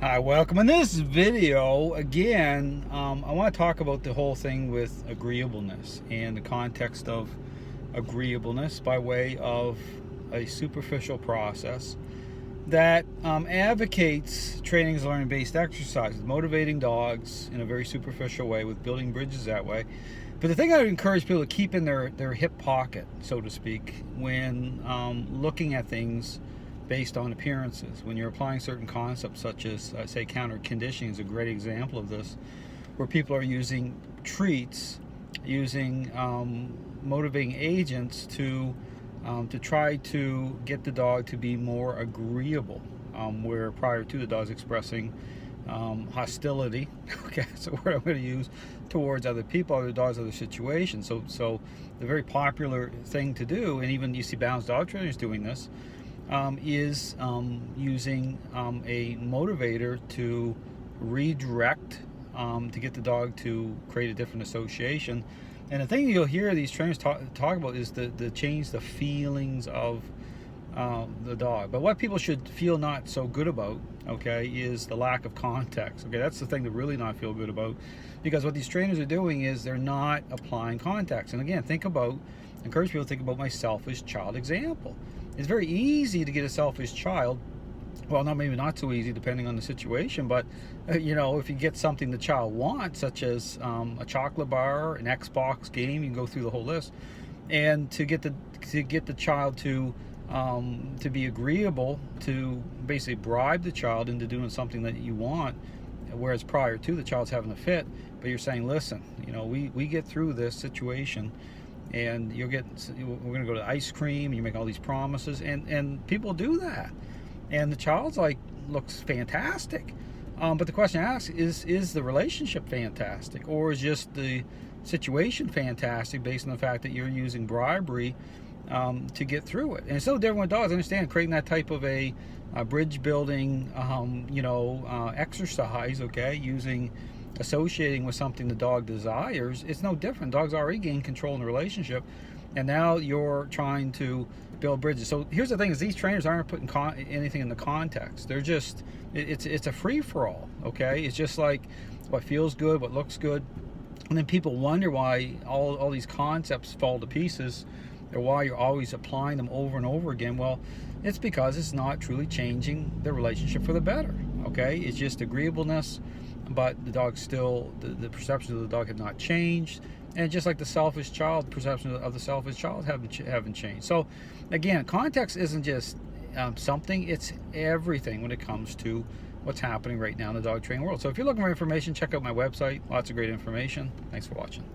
Hi, welcome. In this video, again, I want to talk about the whole thing with agreeableness and the context of agreeableness by way of a superficial process that advocates training as learning-based exercises, motivating dogs in a very superficial way with building bridges that way. But the thing I would encourage people to keep in their hip pocket, so to speak, when looking at things based on appearances, when you're applying certain concepts such as, say, counter conditioning is a great example of this, where people are using treats, using motivating agents to try to get the dog to be more agreeable, where prior to the dog's expressing hostility, okay, so what I'm going to use towards other people, other dogs, other situations. So the very popular thing to do, and even you see balanced dog trainers doing this, is using a motivator to redirect, to get the dog to create a different association. And the thing you'll hear these trainers talk about is the change the feelings of the dog. But what people should feel not so good about, okay, is the lack of context. Okay, that's the thing to really not feel good about, because what these trainers are doing is they're not applying context. And again, encourage people to think about my selfish child example. It's very easy to get a selfish child. Well, maybe not so easy depending on the situation, but you know, if you get something the child wants, such as a chocolate bar, an Xbox game, you can go through the whole list, and to get the child to be agreeable, to basically bribe the child into doing something that you want, whereas prior to the child's having a fit, but you're saying, listen, you know, we get through this situation, and we're going to go to ice cream, and you make all these promises, and people do that, and the child's like, looks fantastic, but the question I ask is the relationship fantastic, or is just the situation fantastic based on the fact that you're using bribery to get through it? And it's so different with dogs. I understand creating that type of a bridge building exercise, okay, associating with something the dog desires. It's no different. Dogs already gain control in the relationship, and now you're trying to build bridges. So here's the thing: is these trainers aren't putting anything in the context. They're just it's a free-for-all. Okay, it's just like what feels good, what looks good, and then people wonder why all these concepts fall to pieces, or why you're always applying them over and over again. Well, it's because it's not truly changing the relationship for the better. Okay, it's just agreeableness, but the dog still, the perceptions of the dog have not changed, and just like the selfish child, perceptions of the selfish child haven't changed. So again, context isn't just something, it's everything when it comes to what's happening right now in the dog training world. So if you're looking for information, check out my website. Lots of great information. Thanks for watching.